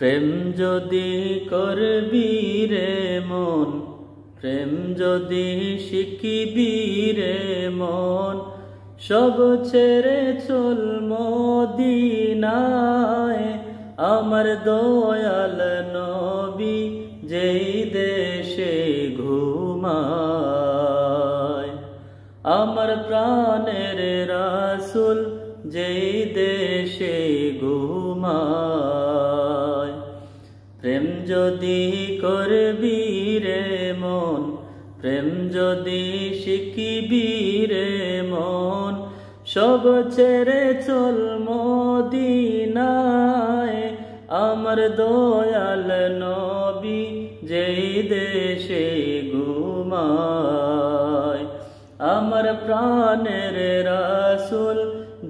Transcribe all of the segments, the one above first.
প্রেম যদি করবি রে মন, প্রেম যদি শিখিবি রে মন, সব ছেড়ে চল মদিনায়। আমার দয়াল নবী যেই দেশে ঘুমায়, আমার প্রাণের রাসূল যেই দেশে ঘুমায়। প্রেম যদি করবি রে মন, প্রেম যদি শিখিবি রে মন, সব ছেড়ে চল মদিনায়। আমার দয়াল নবী যেই দেশে ঘুমায়, আমার প্রাণের রাসূল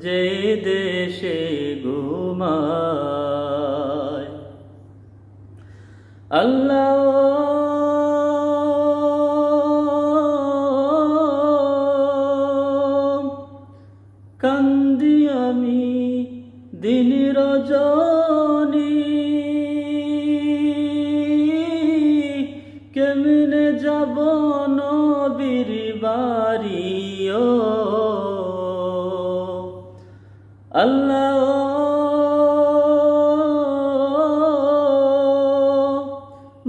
যেই দেশে ঘুমায়। আল্লাহ কান্দি আমি দিন রজনী, কেমনে যাব নবীর বাড়ি ও আল্লাহ।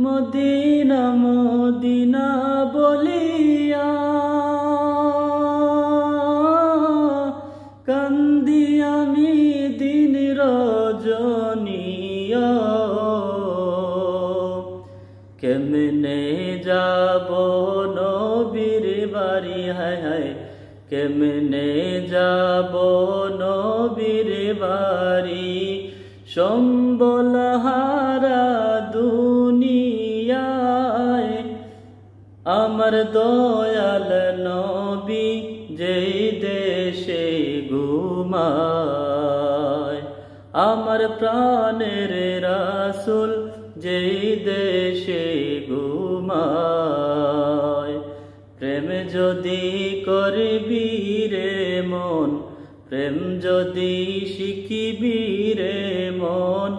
মদিনা মদিনা বলিয়া কান্দি আমি দিন রজনীয়, কেমনে যাব নবীর বাড়ি, হায় হায় কেমনে যাব নবীর বাড়ি। সম্বল হারা দুনিয়ায় আমার দয়াল নবী যেই দেশে ঘুমায়, আমার প্রাণের রাসূল যেই দেশে ঘুমায়। প্রেম যদি করবি রে মন, প্রেম যদি শিখিবি রে মন,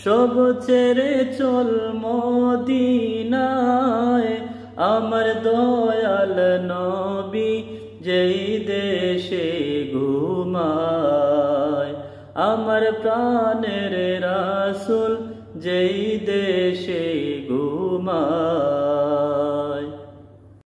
সব ছেড়ে চল মদিনায়। আমার দয়াল নবী যেই দেশে ঘুমায়, আমার প্রাণের রাসূল যেই দেশে ঘুমায়।